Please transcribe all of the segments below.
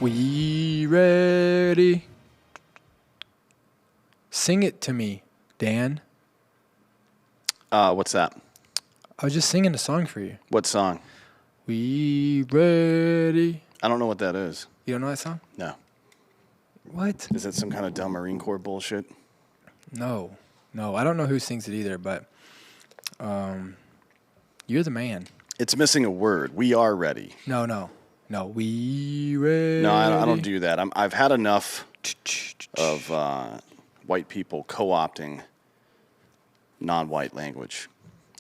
We ready? Sing it to me, Dan. What's that? I was just singing a song for you. What song? We ready? I don't know what that is. You don't know that song? No. What? Is that some kind of dumb Marine Corps bullshit? No. I don't know who sings it either, but you're the man. It's missing a word. We are ready. No. We ready? No, I don't do that. I've had enough of white people co-opting non-white language.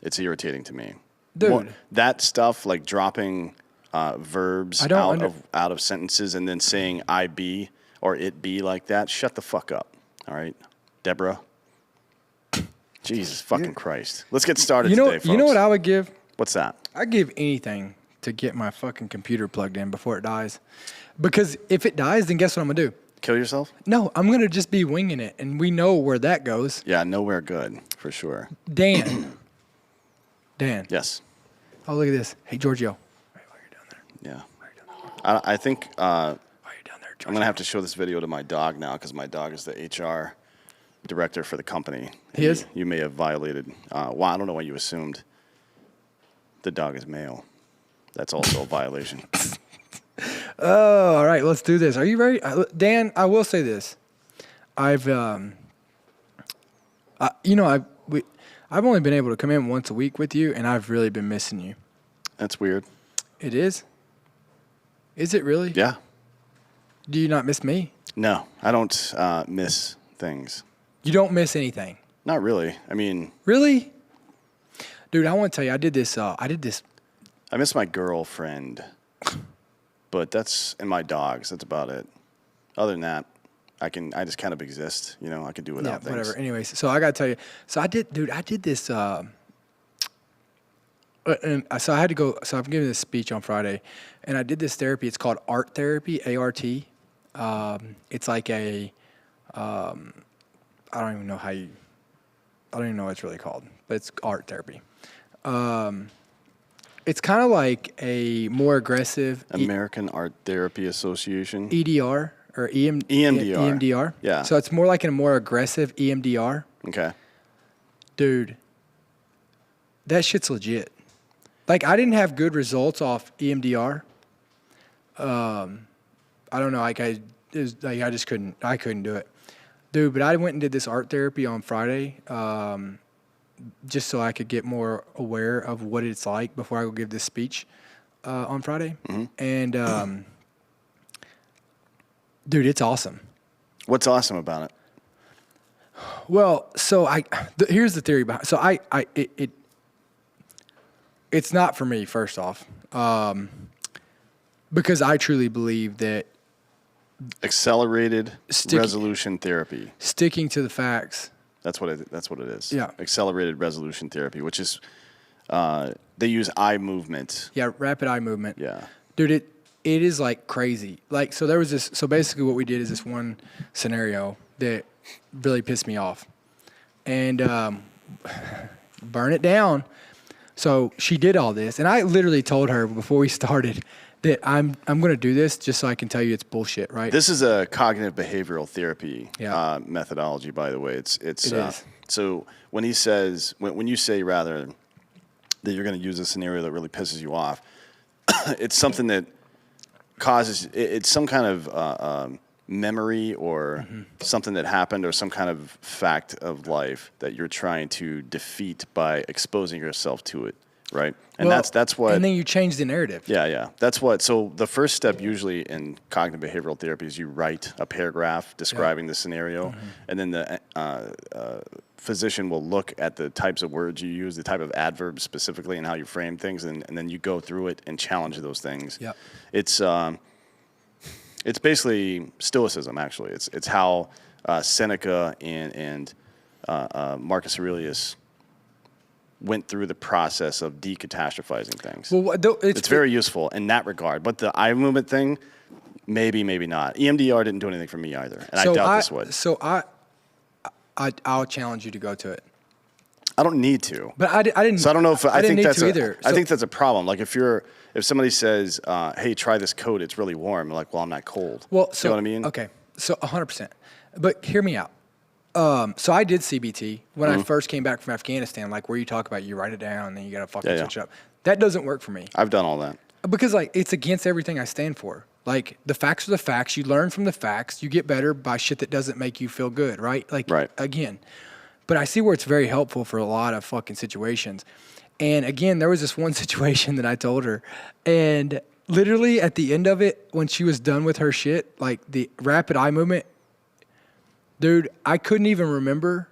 It's irritating to me. Dude. That stuff, like dropping verbs out of sentences and then saying I be or it be like that, shut the fuck up. All right? Deborah? Jesus fucking Christ. Let's get started today, folks. You know what I would give? What's that? I'd give anything to get my fucking computer plugged in before it dies. Because if it dies, then guess what I'm going to do? Kill yourself? No, I'm going to just be winging it, and we know where that goes. Yeah, nowhere good, for sure. Dan. Yes. Oh, look at this. Hey, Giorgio. Why are you down there? Yeah. Why are you down there? I think Why are you down there, Giorgio? I'm going to have to show this video to my dog now because my dog is the HR director for the company. He is? You may have violated. Well, I don't know why you assumed the dog is male. That's also a violation. Oh, all right. Let's do this. Are you ready? Dan, I will say this. I've only been able to come in once a week with you, and I've really been missing you. That's weird. It is? Is it really? Yeah. Do you not miss me? No, I don't miss things. You don't miss anything? Not really. I mean... Really? Dude, I want to tell you, I did this. I miss my girlfriend, but and my dogs. That's about it. Other than that, I just kind of exist. You know, I can do without things. Whatever. Anyways, so I got to tell you. So I did this. And so I had to go. So I'm giving this speech on Friday, and I did this therapy. It's called art therapy, ART. It's like I don't even know what it's really called, but it's art therapy. It's kind of like a more aggressive American Art Therapy Association. EDR or EMDR. EMDR. Yeah. So it's more like a more aggressive EMDR. Okay. Dude, that shit's legit. Like, I didn't have good results off EMDR. I don't know. I just couldn't do it. Dude, but I went and did this art therapy on Friday, just so I could get more aware of what it's like before I go give this speech on Friday. Mm-hmm. And, dude, it's awesome. What's awesome about it? Well, so here's the theory behind. So it's not for me, first off, because I truly believe that accelerated resolution therapy, sticking to the facts. That's what it is. Yeah. Accelerated resolution therapy, which is they use eye movement. Yeah, rapid eye movement. Yeah. Dude, it is like crazy. Like, so there was this. So basically, what we did is this one scenario that really pissed me off, and burn it down. So she did all this, and I literally told her before we started that I'm going to do this just so I can tell you it's bullshit, right? This is a cognitive behavioral therapy methodology, by the way. It is. So when you say rather that you're going to use a scenario that really pisses you off, it's something that causes it's some kind of memory or something that happened or some kind of fact of life that you're trying to defeat by exposing yourself to it. Right. And that's what. And then you change the narrative. Yeah. That's what. So the first step usually in cognitive behavioral therapy is you write a paragraph describing the scenario. And then the physician will look at the types of words you use, the type of adverbs specifically, and how you frame things. And then you go through it and challenge those things. Yeah. It's basically stoicism, actually. It's how Seneca and Marcus Aurelius went through the process of decatastrophizing things. Well, it's very useful in that regard. But the eye movement thing, maybe not. EMDR didn't do anything for me either, and I doubt this would. So I'll challenge you to go to it. I don't need to. But I didn't. So I don't know if I didn't think need that's to either. I think that's a problem. Like if somebody says, "Hey, try this coat. It's really warm." I'm like, well, I'm not cold. Well, so you know what I mean? Okay, so 100%. But hear me out. So I did CBT when I first came back from Afghanistan. Like where you talk about you write it down and then you got to fucking switch up. That doesn't work for me. I've done all that Because like it's against everything I stand for. Like the facts are the facts. You learn from the facts. You get better by shit that doesn't make you feel good, right? Like again. But I see where it's very helpful for a lot of fucking situations. And again, there was this one situation that I told her, and literally at the end of it, when she was done with her shit, like the rapid eye movement, dude, I couldn't even remember.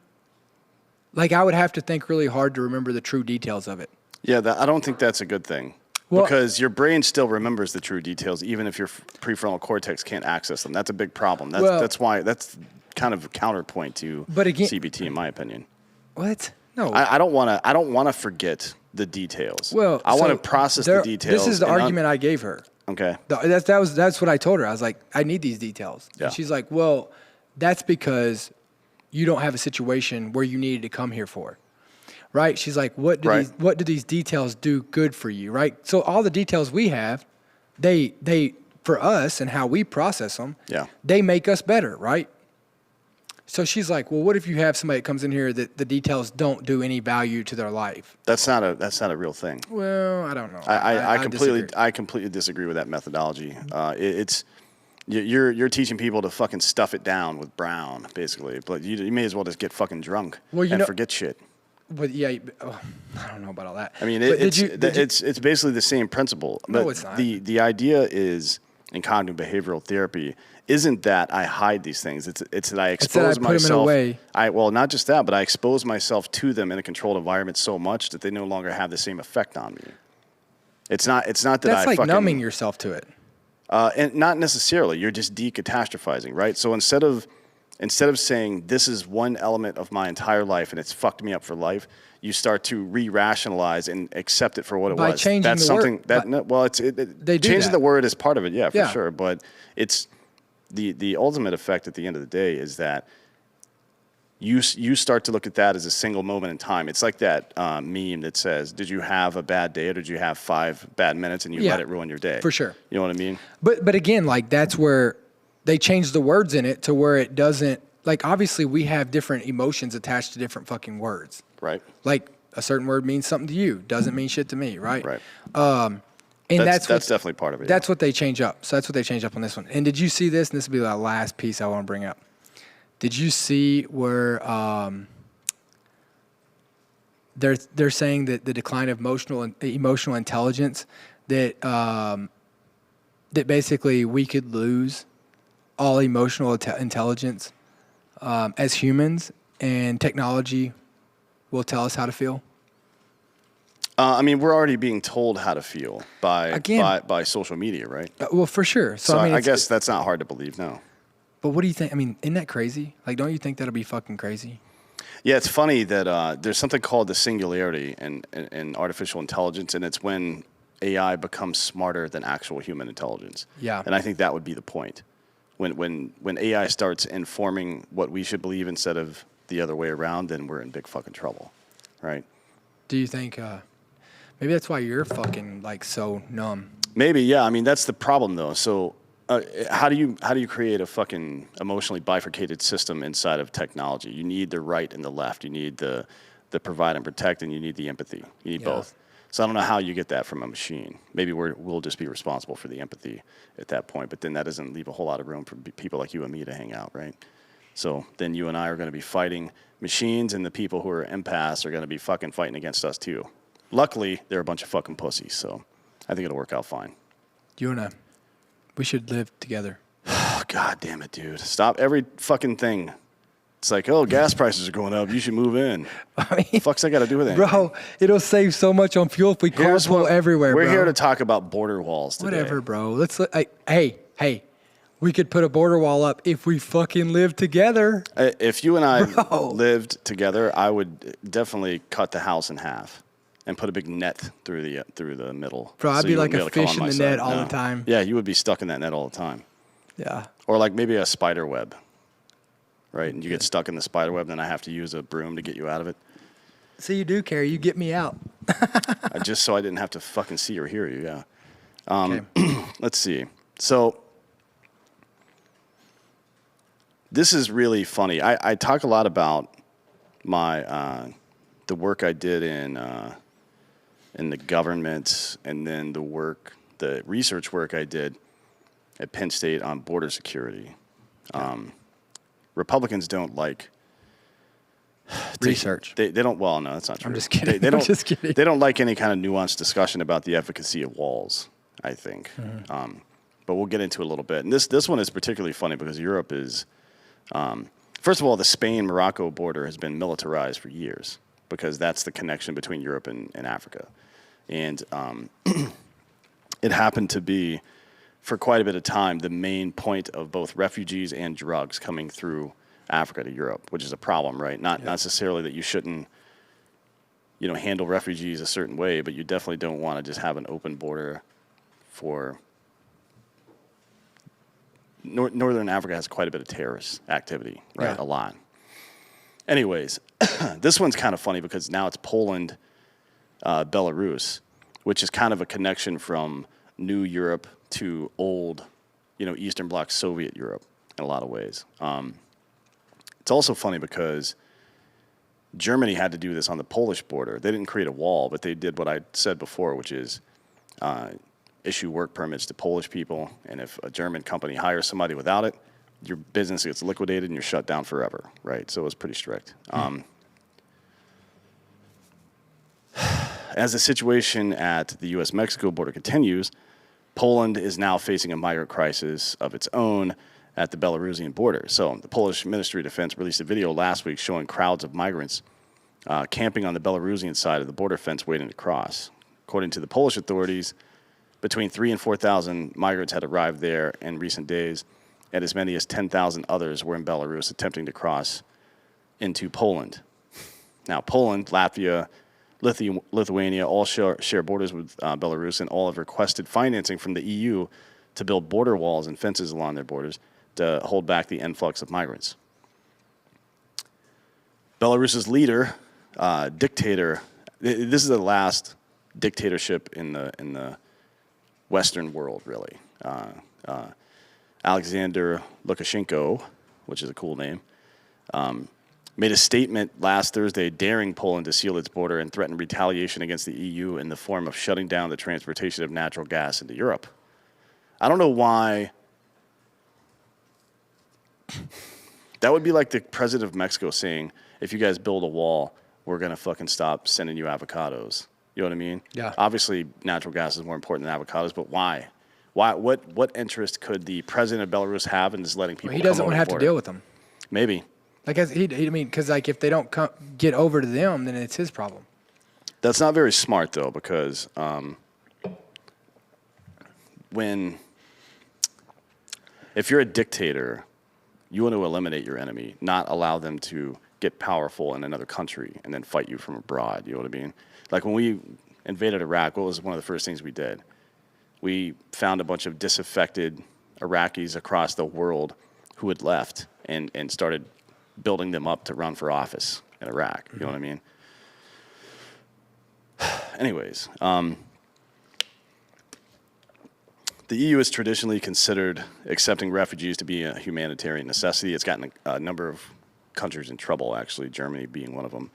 Like I would have to think really hard to remember the true details of it. Yeah, I don't think that's a good thing. Well, because your brain still remembers the true details, even if your prefrontal cortex can't access them. That's a big problem. That's why that's kind of a counterpoint to CBT, in my opinion. What? No, I don't want to forget the details. Well, I want to process the details. This is the argument I gave her. Okay. That's what I told her. I was like, I need these details. Yeah. And she's like, well, that's because you don't have a situation where you needed to come here for. Right? She's like, what do these details do good for you? Right? So all the details we have, they for us and how we process them, they make us better, right? So she's like, well, what if you have somebody that comes in here that the details don't do any value to their life? That's not a real thing. Well, I don't know. I completely disagree with that methodology. You're teaching people to fucking stuff it down with brown, basically. But you may as well just get fucking drunk and forget shit. But yeah, I don't know about all that. I mean, it's basically the same principle. But no, it's not. The idea is in cognitive behavioral therapy isn't that I hide these things. It's that I expose myself. Put them in a way. Well, not just that, but I expose myself to them in a controlled environment so much that they no longer have the same effect on me. It's not that that's like numbing yourself to it. And not necessarily. You're just decatastrophizing, right? So instead of saying this is one element of my entire life and it's fucked me up for life, you start to re-rationalize and accept it for what it was. By changing That's the something word. Changing the word is part of it, yeah, for sure. But it's the ultimate effect at the end of the day is that you start to look at that as a single moment in time. It's like that meme that says, "Did you have a bad day, or did you have 5 bad minutes and you let it ruin your day?" For sure. You know what I mean? But again, like that's where they changed the words in it to where it doesn't, like obviously we have different emotions attached to different fucking words. Right. Like a certain word means something to you, doesn't mean shit to me, right? Right. And that's definitely part of it. That's what they change up. So that's what they change up on this one. And did you see this? And this will be the last piece I want to bring up. Did you see where they're saying that the decline of emotional intelligence, that that basically we could lose all emotional intelligence as humans, and technology will tell us how to feel? I mean, we're already being told how to feel by social media, right? Well, for sure. So I mean, I guess that's not hard to believe, no. But what do you think? I mean, isn't that crazy? Like, don't you think that'll be fucking crazy? Yeah, it's funny that there's something called the singularity in artificial intelligence, and it's when AI becomes smarter than actual human intelligence. Yeah. And I think that would be the point. When AI starts informing what we should believe instead of the other way around, then we're in big fucking trouble, right? Do you think maybe that's why you're fucking like so numb? Maybe, yeah. I mean, that's the problem though. So how do you create a fucking emotionally bifurcated system inside of technology? You need the right and the left. You need the provide and protect, and you need the empathy. You need both. So I don't know how you get that from a machine. Maybe we'll just be responsible for the empathy at that point, but then that doesn't leave a whole lot of room for people like you and me to hang out, right? So then you and I are going to be fighting machines, and the people who are empaths are going to be fucking fighting against us too. Luckily, they're a bunch of fucking pussies, so I think it'll work out fine. You and I, we should live together. God damn it, dude. Stop every fucking thing. It's like, oh, gas prices are going up. You should move in. I mean, the fuck's that got to do with anything? Bro, it'll save so much on fuel if we carpool everywhere, We're here to talk about border walls today. Whatever, bro. Hey, we could put a border wall up if we fucking live together. If you and I lived together, I would definitely cut the house in half and put a big net through the middle. Bro, I'd be like a fish in the net all the time. Yeah, you would be stuck in that net all the time. Yeah. Or like maybe a spider web. Right, and you get stuck in the spider web, then I have to use a broom to get you out of it. So you do care. You get me out. Just so I didn't have to fucking see or hear you. Yeah. Okay. Let's see. So this is really funny. I talk a lot about my the work I did in the government, and then the research work I did at Penn State on border security. Republicans don't like Research. They don't. Well, no, that's not true. I'm just kidding. They don't. I'm just kidding. They don't like any kind of nuanced discussion about the efficacy of walls, I think. But we'll get into it a little bit. And this one is particularly funny because Europe is, first of all, the Spain-Morocco border has been militarized for years because that's the connection between Europe and Africa. And it happened to be, for quite a bit of time, the main point of both refugees and drugs coming through Africa to Europe, which is a problem, right? Not necessarily that you shouldn't, handle refugees a certain way, but you definitely don't want to just have an open border for Northern Africa has quite a bit of terrorist activity, right? Yeah. A lot. Anyways, this one's kind of funny because now it's Poland, Belarus, which is kind of a connection from new Europe to old, Eastern Bloc Soviet Europe in a lot of ways. It's also funny because Germany had to do this on the Polish border. They didn't create a wall, but they did what I said before, which is issue work permits to Polish people. And if a German company hires somebody without it, your business gets liquidated and you're shut down forever, right? So it was pretty strict. As the situation at the U.S.-Mexico border continues, Poland is now facing a migrant crisis of its own at the Belarusian border. So the Polish Ministry of Defense released a video last week showing crowds of migrants camping on the Belarusian side of the border fence waiting to cross. According to the Polish authorities, between 3,000 and 4,000 migrants had arrived there in recent days, and as many as 10,000 others were in Belarus attempting to cross into Poland. Now, Poland, Latvia, Lithuania all share borders with Belarus, and all have requested financing from the EU to build border walls and fences along their borders to hold back the influx of migrants. Belarus's leader, dictator, this is the last dictatorship in the Western world, really. Alexander Lukashenko, which is a cool name, made a statement last Thursday daring Poland to seal its border and threaten retaliation against the EU in the form of shutting down the transportation of natural gas into Europe. I don't know why. That would be like the president of Mexico saying, if you guys build a wall, we're going to fucking stop sending you avocados. You know what I mean? Yeah. Obviously, natural gas is more important than avocados, but why? What interest could the president of Belarus have in just letting people He doesn't come want to have to deal with them. Maybe. Because if they don't get over to them, then it's his problem. That's not very smart, though, because if you're a dictator, you want to eliminate your enemy, not allow them to get powerful in another country and then fight you from abroad. You know what I mean? Like when we invaded Iraq, what was one of the first things we did? We found a bunch of disaffected Iraqis across the world who had left and started building them up to run for office in Iraq. You know what I mean? Anyways, the EU has traditionally considered accepting refugees to be a humanitarian necessity. It's gotten a number of countries in trouble, actually, Germany being one of them,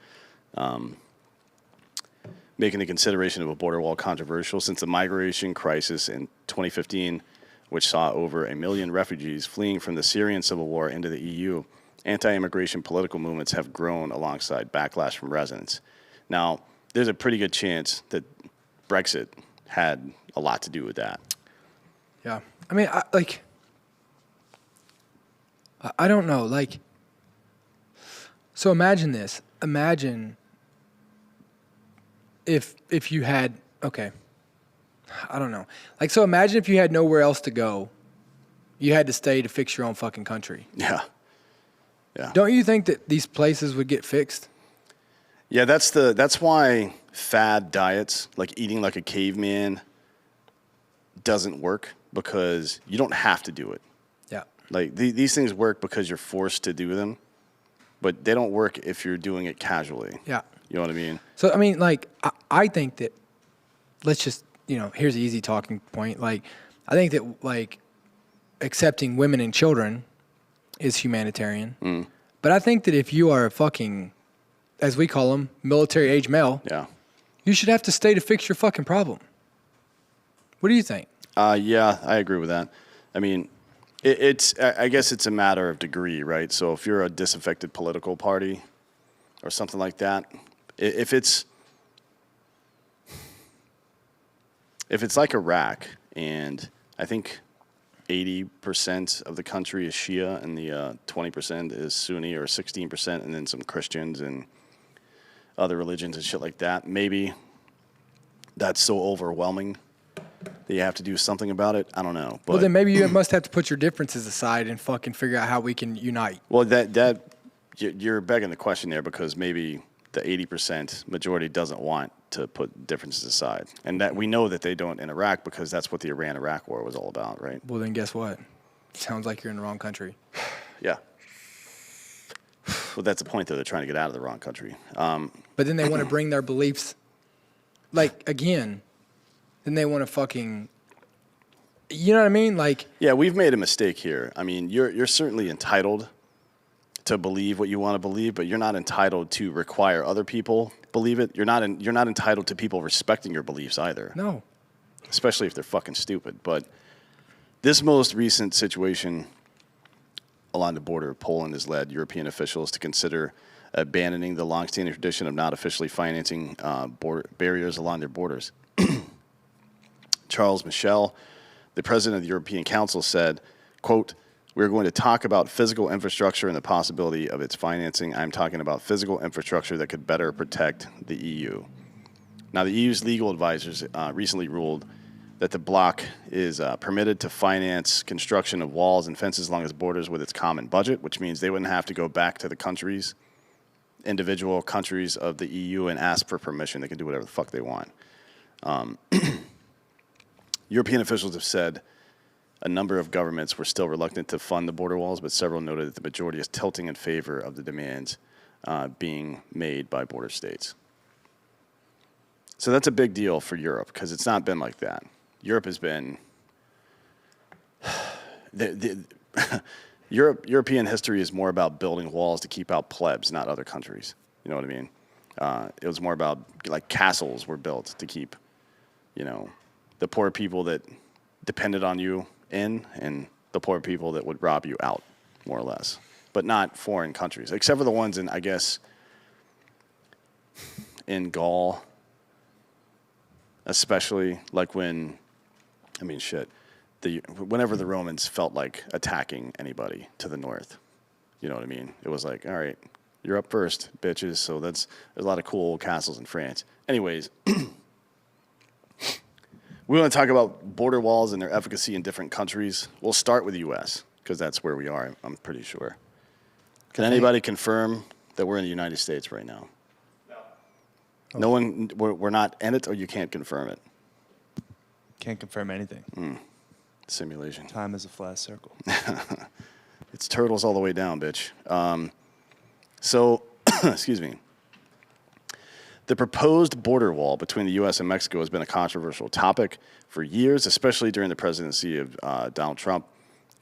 making the consideration of a border wall controversial since the migration crisis in 2015, which saw over 1 million refugees fleeing from the Syrian civil war into the EU. Anti-immigration political movements have grown alongside backlash from residents. Now, there's a pretty good chance that Brexit had a lot to do with that. Yeah. I mean, I don't know. So imagine this. Imagine if you had, okay, I don't know. So imagine if you had nowhere else to go. You had to stay to fix your own fucking country. Yeah. Yeah. Don't you think that these places would get fixed? Yeah, that's why fad diets, like eating like a caveman, doesn't work, because you don't have to do it. Yeah. These things work because you're forced to do them, but they don't work if you're doing it casually. Yeah. You know what I mean? So, I mean, like, I think that, let's just, here's an easy talking point. Like, I think that, like, accepting women and children is humanitarian. But I think that if you are a fucking, as we call them, military age male, Yeah. you should have to stay to fix your fucking problem. What do you think? Yeah, I agree with that. I mean, I guess it's a matter of degree, right? So if you're a disaffected political party or something like that, if it's like Iraq, and I think 80% of the country is Shia and the 20% is Sunni, or 16%, and then some Christians and other religions and shit like that, maybe that's so overwhelming that you have to do something about it. I don't know. But, Well, then maybe you must have to put your differences aside and fucking figure out how we can unite. well, you're begging the question there, because maybe the 80% majority doesn't want to put differences aside. And that we know that they don't in Iraq, because that's what the Iran-Iraq war was all about, right? Well, then guess what? Sounds like you're in the wrong country. Yeah. Well, that's the point, though. They're trying to get out of the wrong country. But then they want to bring their beliefs, like, again, then they want to fucking, you know what I mean? Like, Yeah, we've made a mistake here. I mean, you're certainly entitled to believe what you want to believe, but you're not entitled to require other people believe it. You're not entitled to people respecting your beliefs either. no. Especially if they're fucking stupid. But this most recent situation along the border of Poland has led European officials to consider abandoning the longstanding tradition of not officially financing barriers along their borders. Charles Michel, the president of the European Council, said, quote, "We're going to talk about physical infrastructure and the possibility of its financing. I'm talking about physical infrastructure that could better protect the EU." Now, the EU's legal advisors recently ruled that the bloc is permitted to finance construction of walls and fences along its borders with its common budget, which means they wouldn't have to go back to the individual countries of the EU, and ask for permission. They can do whatever the fuck they want. European officials have said a number of governments were still reluctant to fund the border walls, but several noted that the majority is tilting in favor of the demands being made by border states. So that's a big deal for Europe, because it's not been like that. Europe has been European history is more about building walls to keep out plebs, not other countries. You know what I mean? It was more about, like, castles were built to keep, the poor people that depended on you in, and the poor people that would rob you out, more or less. But not foreign countries, except for the ones in, I guess, in Gaul, especially, like whenever the Romans felt like attacking anybody to the north, you know what I mean? It was like, all right, you're up first, bitches. So there's a lot of cool old castles in France. Anyways, we want to talk about border walls and their efficacy in different countries. We'll start with the U.S., because that's where we are, I'm pretty sure. Can anybody confirm that we're in the United States right now? No. No one, we're not in it, or you can't confirm it? Can't confirm anything. Simulation. Time is a flat circle. It's turtles all the way down, bitch. So, excuse me. The proposed border wall between the U.S. and Mexico has been a controversial topic for years, especially during the presidency of Donald Trump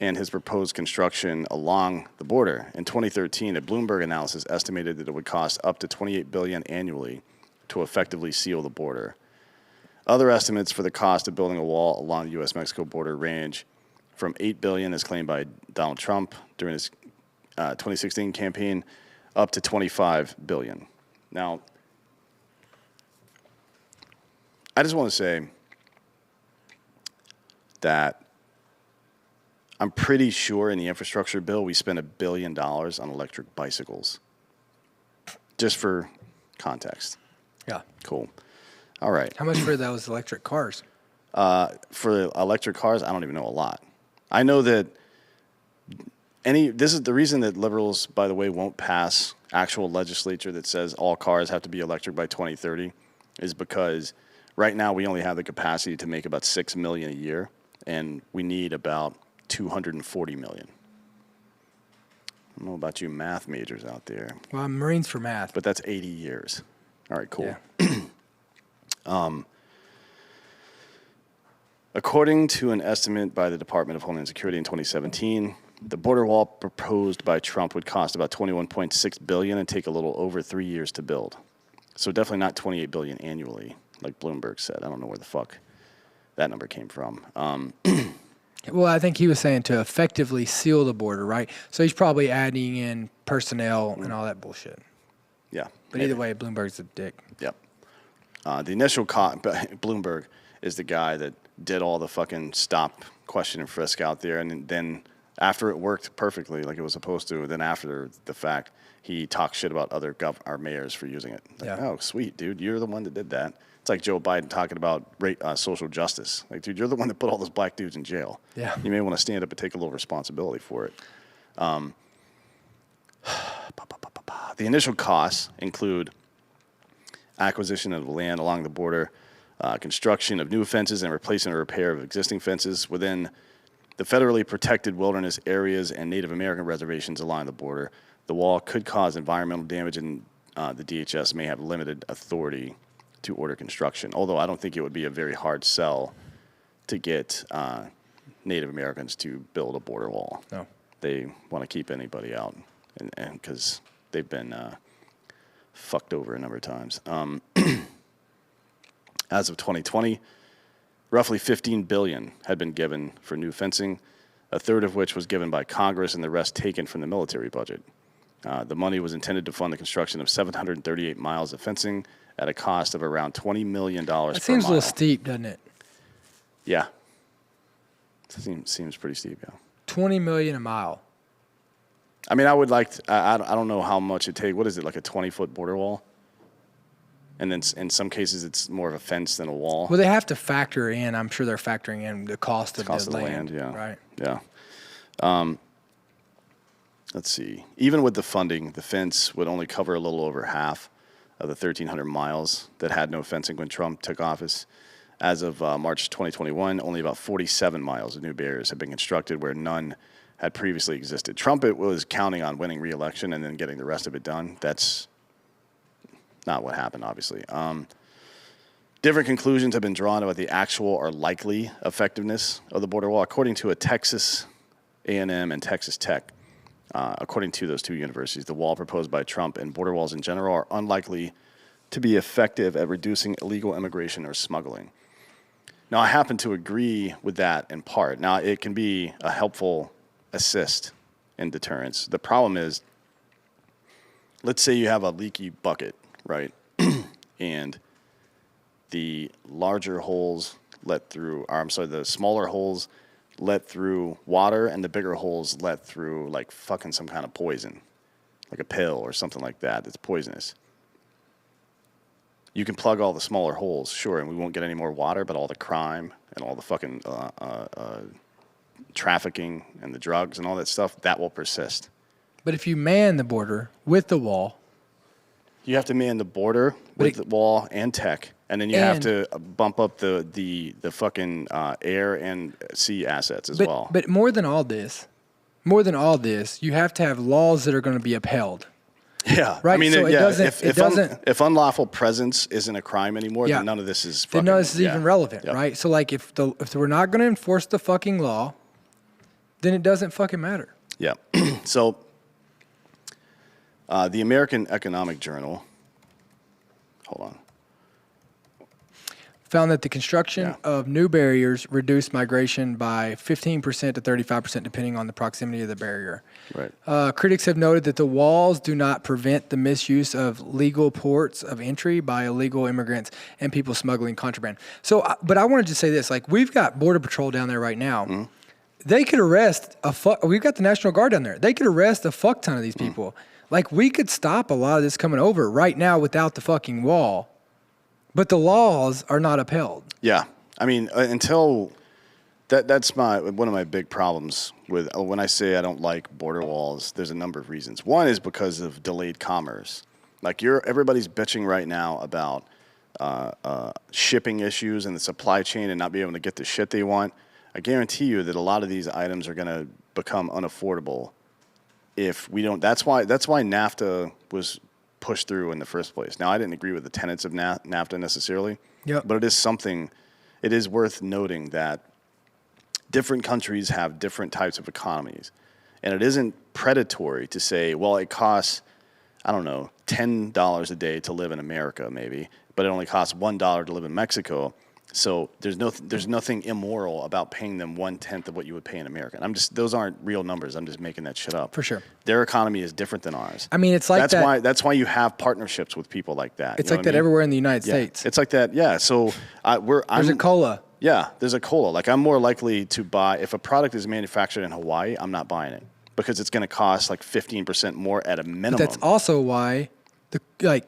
and his proposed construction along the border. In 2013, a Bloomberg analysis estimated that it would cost up to $28 billion annually to effectively seal the border. Other estimates for the cost of building a wall along the U.S.-Mexico border range from $8 billion, as claimed by Donald Trump during his 2016 campaign, up to $25 billion. Now, I just want to say that I'm pretty sure in the infrastructure bill we spent $1 billion on electric bicycles. Just for context. Yeah. Cool. All right. How much for those electric cars? For electric cars, I don't even know a lot. I know that this is the reason that liberals, by the way, won't pass actual legislature that says all cars have to be electric by 2030, is because right now we only have the capacity to make about 6 million a year, and we need about 240 million. I don't know about you math majors out there, Well, I'm Marines for math. but that's 80 years. All right, cool. Yeah. According to an estimate by the Department of Homeland Security in 2017, the border wall proposed by Trump would cost about $21.6 billion and take a little over 3 years to build. So definitely not $28 billion annually, like Bloomberg said. I don't know where the fuck that number came from. Well, I think he was saying to effectively seal the border, right? So he's probably adding in personnel and all that bullshit. Yeah. But either way, Bloomberg's a dick. Yep. The initial Bloomberg is the guy that did all the fucking stop, question, and frisk out there, and then after it worked perfectly like it was supposed to, then after the fact, he talked shit about other our mayors for using it. Like, oh, sweet, dude, you're the one that did that. It's like Joe Biden talking about social justice. Like, dude, you're the one that put all those black dudes in jail. Yeah. You may want to stand up and take a little responsibility for it. The initial costs include acquisition of land along the border, construction of new fences, and replacement or repair of existing fences within the federally protected wilderness areas and Native American reservations along the border. The wall could cause environmental damage, and the DHS may have limited authority to order construction, although I don't think it would be a very hard sell to get Native Americans to build a border wall. No. They want to keep anybody out, and because they've been fucked over a number of times. As of 2020, roughly $15 billion had been given for new fencing, a third of which was given by Congress and the rest taken from the military budget. The money was intended to fund the construction of 738 miles of fencing at a cost of around $20 million per mile. That seems a little steep, doesn't it? Yeah. Seems pretty steep, yeah. $20 million a mile. I mean, I would like to, I don't know how much it takes. What is it, like a 20-foot border wall? And then in some cases, it's more of a fence than a wall. Well, they have to factor in, I'm sure they're factoring in the cost of the land. Yeah. Right. Yeah. Let's see. Even with the funding, the fence would only cover a little over half of the 1,300 miles that had no fencing when Trump took office. As of March 2021, only about 47 miles of new barriers have been constructed where none had previously existed. Trump was counting on winning re-election and then getting the rest of it done. That's not what happened, obviously. Different conclusions have been drawn about the actual or likely effectiveness of the border wall. According to a Texas A&M and Texas Tech, according to those two universities, the wall proposed by Trump and border walls in general are unlikely to be effective at reducing illegal immigration or smuggling. Now, I happen to agree with that in part. Now, it can be a helpful assist in deterrence. The problem is, let's say you have a leaky bucket, right? And the larger holes let through, or I'm sorry, the smaller holes let through water, and the bigger holes let through like fucking some kind of poison, like a pill or something like that that's poisonous. You can plug all the smaller holes, sure, and we won't get any more water, but all the crime and all the fucking trafficking and the drugs and all that stuff, that will persist. But if you man the border with the wall, you have to man the border with the wall and tech, and then you have to bump up the fucking air and sea assets as well. But more than all this, you have to have laws that are going to be upheld. Yeah, right. I mean, so if unlawful presence isn't a crime anymore, then none of this is. Then none of this is even relevant, right? So like, if we're not going to enforce the fucking law, then it doesn't fucking matter. Yeah. So, the American Economic Journal. Hold on. Found that the construction of new barriers reduced migration by 15% to 35%, depending on the proximity of the barrier. Right. Critics have noted that the walls do not prevent the misuse of legal ports of entry by illegal immigrants and people smuggling contraband. So, but I wanted to say this: like, we've got Border Patrol down there right now. Mm-hmm. They could arrest we've got the National Guard down there. They could arrest a fuck ton of these people. Mm-hmm. Like, we could stop a lot of this coming over right now without the fucking wall. But the laws are not upheld. Yeah. I mean, until that's one of my big problems with when I say I don't like border walls, there's a number of reasons. One is because of delayed commerce. Like, everybody's bitching right now about shipping issues and the supply chain and not being able to get the shit they want. I guarantee you that a lot of these items are going to become unaffordable if we don't. That's why NAFTA was pushed through in the first place. Now, I didn't agree with the tenets of NAFTA necessarily, Yep. but it is something. It is worth noting that different countries have different types of economies, and it isn't predatory to say, well, it costs, I don't know, $10 a day to live in America, maybe, but it only costs $1 to live in Mexico. So there's nothing immoral about paying them 1/10 of what you would pay in America. And those aren't real numbers. I'm just making that shit up. For sure. Their economy is different than ours. I mean, it's like that's why you have partnerships with people like that. It's You know like what that I mean? everywhere in the United Yeah. States. It's like that. Yeah. So There's a cola. Yeah, there's a cola. Like, I'm more likely to buy, if a product is manufactured in Hawaii, I'm not buying it because it's going to cost like 15% more at a minimum. But that's also why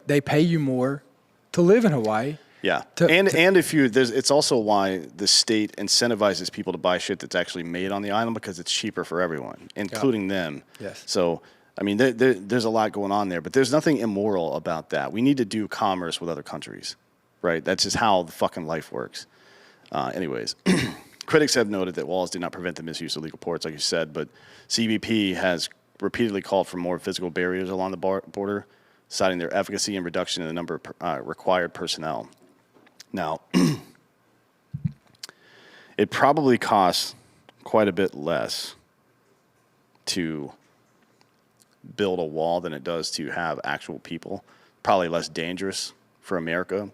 they pay you more to live in Hawaii. Yeah, it's also why the state incentivizes people to buy shit that's actually made on the island because it's cheaper for everyone, including them. Yes. So, I mean, there's a lot going on there, but there's nothing immoral about that. We need to do commerce with other countries, right? That's just how the fucking life works. Anyways, critics have noted that walls do not prevent the misuse of legal ports, like you said, but CBP has repeatedly called for more physical barriers along the border, citing their efficacy and reduction in the number of required personnel. Now, it probably costs quite a bit less to build a wall than it does to have actual people. Probably less dangerous for America,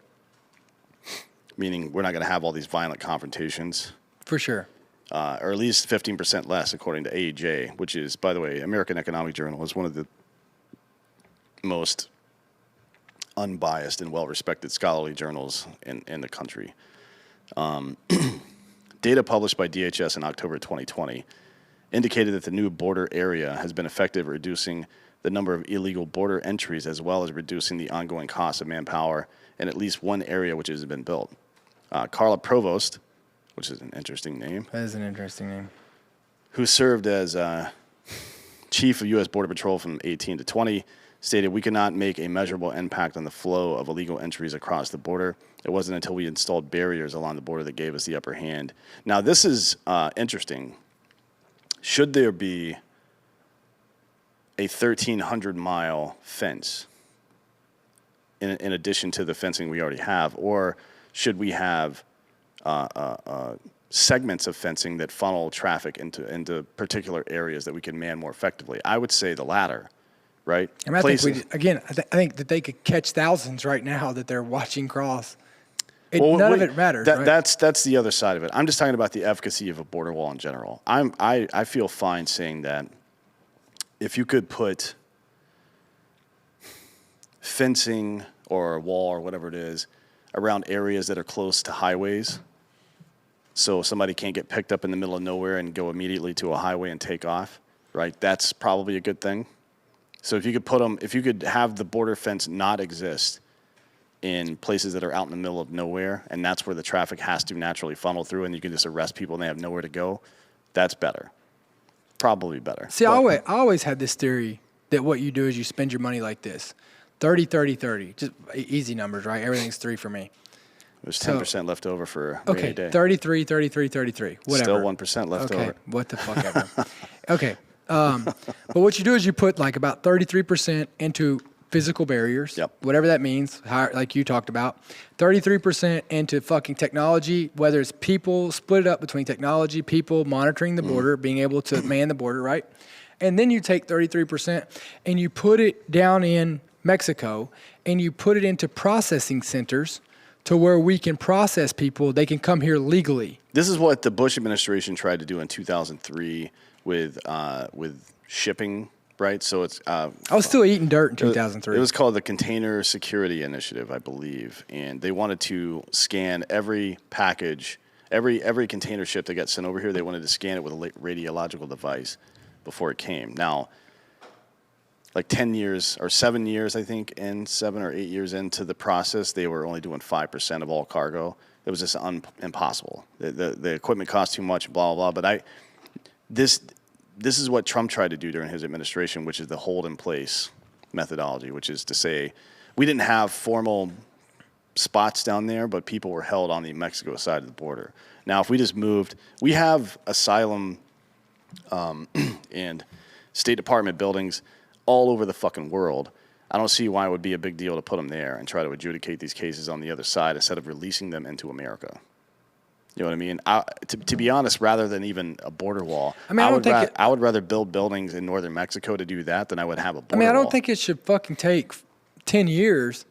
meaning we're not going to have all these violent confrontations. For sure. Or at least 15% less, according to AEJ, which is, by the way, American Economic Journal is one of the most unbiased and well-respected scholarly journals in the country. Data published by DHS in October 2020 indicated that the new border area has been effective at reducing the number of illegal border entries as well as reducing the ongoing cost of manpower in at least one area which has been built. Carla Provost, which is an interesting name. That is an interesting name. Who served as chief of U.S. Border Patrol from 18 to 20, stated, "We cannot make a measurable impact on the flow of illegal entries across the border. It wasn't until we installed barriers along the border that gave us the upper hand." Now, this is interesting. Should there be a 1,300-mile fence in addition to the fencing we already have, or should we have segments of fencing that funnel traffic into particular areas that we can man more effectively? I would say the latter. Right? I mean, I think that they could catch thousands right now that they're watching cross. None of it matters. Right? That's the other side of it. I'm just talking about the efficacy of a border wall in general. I feel fine saying that if you could put fencing or a wall or whatever it is around areas that are close to highways, so somebody can't get picked up in the middle of nowhere and go immediately to a highway and take off, right? That's probably a good thing. So if you could have the border fence not exist in places that are out in the middle of nowhere, and that's where the traffic has to naturally funnel through, and you can just arrest people and they have nowhere to go, that's better. Probably better. See, I always had this theory that what you do is you spend your money like this. 30, 30, 30. Just easy numbers, right? Everything's 3 for me. There's 10% left over for a rainy day. 33, 33, 33. Whatever. Still 1% left over. Okay, what the fuck ever. Okay. But what you do is you put like about 33% into physical barriers, whatever that means, like you talked about. 33% into fucking technology, whether it's people, split it up between technology, people monitoring the border, being able to man the border, right? And then you take 33% and you put it down in Mexico and you put it into processing centers to where we can process people. They can come here legally. This is what the Bush administration tried to do in 2003 with shipping, right? So it's I was still eating dirt in 2003. It was called the Container Security Initiative, I believe, and they wanted to scan every package, every container ship that got sent over here. They wanted to scan it with a radiological device before it came. Now, like 10 years or 7 years, I think, 7 or 8 years into the process, they were only doing 5% of all cargo. It was just impossible. The equipment cost too much, blah, blah, blah. But this is what Trump tried to do during his administration, which is the hold-in-place methodology, which is to say we didn't have formal spots down there, but people were held on the Mexico side of the border. Now, if we just moved, we have asylum and State Department buildings all over the fucking world. I don't see why it would be a big deal to put them there and try to adjudicate these cases on the other side instead of releasing them into America. You know what I mean? To be honest, rather than even a border wall, I mean, I would rather build buildings in northern Mexico to do that than I would have a border I wall. don't think it should fucking take 10 years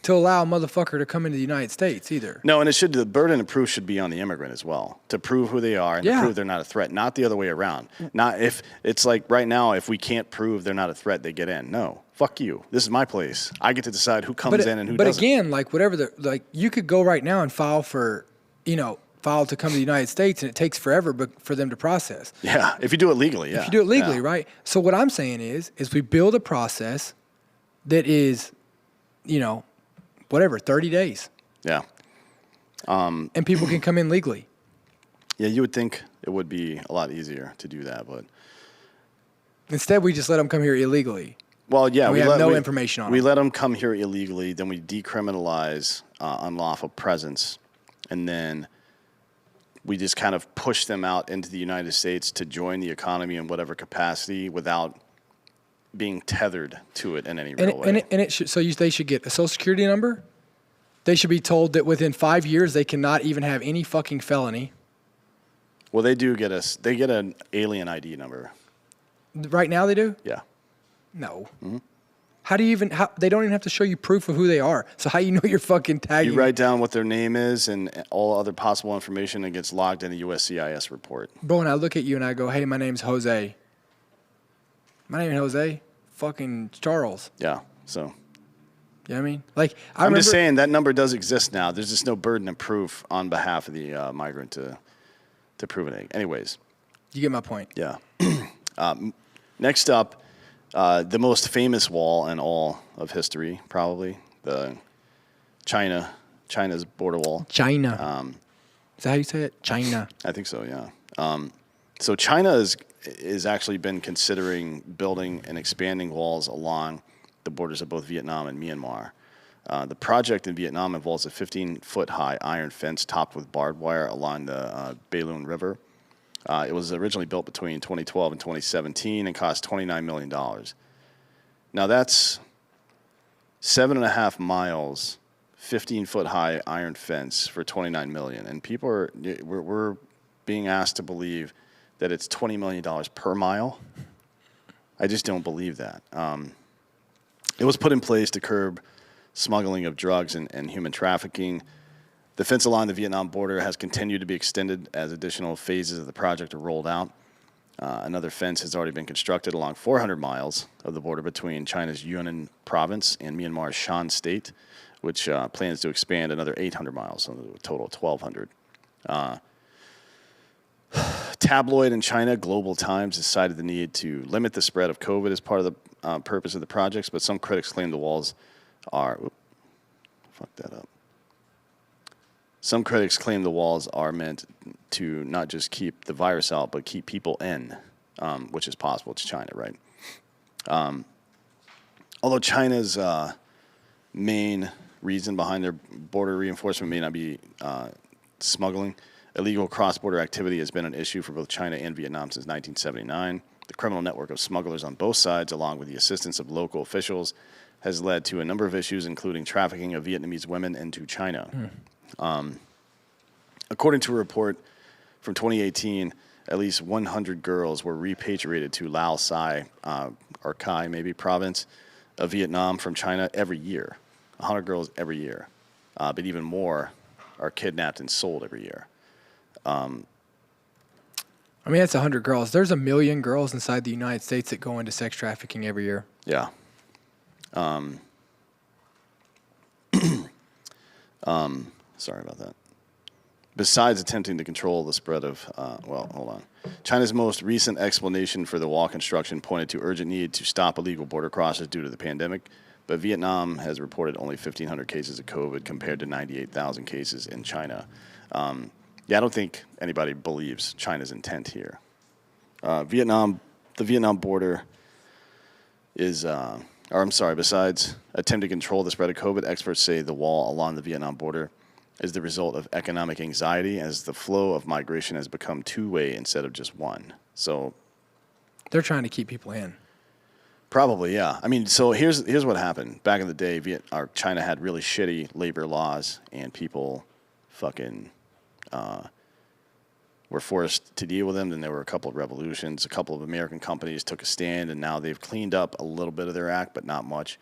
to allow a motherfucker to come into the United States either. No, and the burden of proof should be on the immigrant as well to prove who they are and to prove they're not a threat, not the other way around. Not if it's like right now, if we can't prove they're not a threat, they get in. No, fuck you. This is my place. I get to decide who comes in and who doesn't. But again, like whatever you could go right now and file to come to the United States, and it takes forever for them to process. Yeah, if you do it legally, yeah. If you do it legally, right? So what I'm saying is we build a process that is, 30 days. Yeah. And people can come in legally. Yeah, you would think it would be a lot easier to do that, but instead we just let them come here illegally. Well, yeah, we have no information on them. We let them come here illegally, then we decriminalize unlawful presence, and then we just kind of push them out into the United States to join the economy in whatever capacity without being tethered to it in any real way. They should get a social security number. They should be told that within 5 years they cannot even have any fucking felony. Well, they get an alien ID number. Right now they do? Yeah. No. Mm-hmm. They don't even have to show you proof of who they are. So how you know you're fucking tagging? You write down what their name is and all other possible information, and gets logged in a USCIS report. Bro, and I look at you and I go, hey, my name's Jose. My name is Jose. Fucking Charles. Yeah, so. You know what I mean? Like, I'm just saying that number does exist now. There's just no burden of proof on behalf of the migrant to prove it. Anyways. You get my point. Yeah. Next up, the most famous wall in all of history, probably, China's border wall. China. Is that how you say it? China. I think so, yeah. So China is actually been considering building and expanding walls along the borders of both Vietnam and Myanmar. The project in Vietnam involves a 15-foot-high iron fence topped with barbed wire along the Balun River. It was originally built between 2012 and 2017 and cost $29 million. Now that's 7.5 miles, 15-foot-high iron fence for $29 million, and we're being asked to believe that it's $20 million per mile. I just don't believe that. It was put in place to curb smuggling of drugs and human trafficking. The fence along the Vietnam border has continued to be extended as additional phases of the project are rolled out. Another fence has already been constructed along 400 miles of the border between China's Yunnan province and Myanmar's Shan state, which plans to expand another 800 miles, so a total of 1,200. Tabloid in China, Global Times, has cited the need to limit the spread of COVID as part of the purpose of the projects, but some critics claim the walls are... fuck that up. Some critics claim the walls are meant to not just keep the virus out, but keep people in, which is possible. It's China, right? Although China's main reason behind their border reinforcement may not be smuggling, illegal cross-border activity has been an issue for both China and Vietnam since 1979. The criminal network of smugglers on both sides, along with the assistance of local officials, has led to a number of issues, including trafficking of Vietnamese women into China. According to a report from 2018, at least 100 girls were repatriated to Lao Sai, or Kai maybe, province of Vietnam from China every year. 100 girls every year. But even more are kidnapped and sold every year. I mean, that's 100 girls. There's 1 million girls inside the United States that go into sex trafficking every year. Yeah. Sorry about that. Besides attempting to control the spread of, hold on. China's most recent explanation for the wall construction pointed to urgent need to stop illegal border crosses due to the pandemic, but Vietnam has reported only 1,500 cases of COVID compared to 98,000 cases in China. I don't think anybody believes China's intent here. The Vietnam border is, besides attempting to control the spread of COVID, experts say the wall along the Vietnam border is the result of economic anxiety as the flow of migration has become two-way instead of just one. So they're trying to keep people in. Probably, yeah. I mean, so here's what happened. Back in the day, China had really shitty labor laws, and people fucking were forced to deal with them. Then there were a couple of revolutions. A couple of American companies took a stand, and now they've cleaned up a little bit of their act, but not much.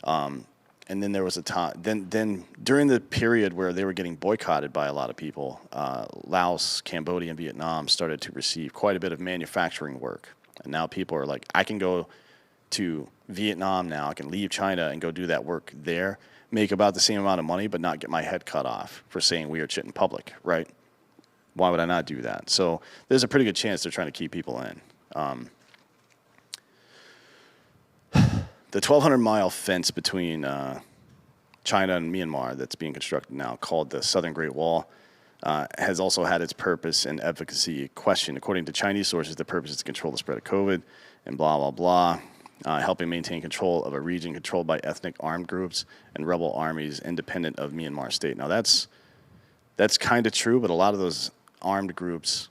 And then there was a time. Then during the period where they were getting boycotted by a lot of people, Laos, Cambodia, and Vietnam started to receive quite a bit of manufacturing work. And now people are like, I can go to Vietnam now. I can leave China and go do that work there, make about the same amount of money, but not get my head cut off for saying weird shit in public, right? Why would I not do that? So there's a pretty good chance they're trying to keep people in. The 1,200-mile fence between China and Myanmar that's being constructed now, called the Southern Great Wall, has also had its purpose and efficacy questioned. According to Chinese sources, the purpose is to control the spread of COVID and blah, blah, blah, helping maintain control of a region controlled by ethnic armed groups and rebel armies independent of Myanmar state. Now, that's kind of true, but a lot of those armed groups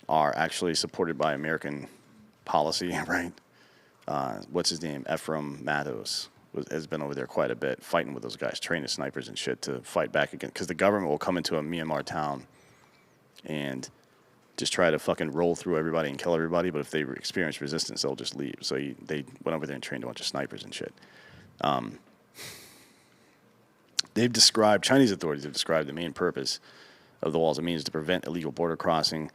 are actually supported by American policy, right? What's his name? Ephraim Mattos has been over there quite a bit, fighting with those guys, training snipers and shit to fight back again. Because the government will come into a Myanmar town and just try to fucking roll through everybody and kill everybody. But if they experience resistance, they'll just leave. So they went over there and trained a bunch of snipers and shit. Chinese authorities have described the main purpose of the walls. It means to prevent illegal border crossing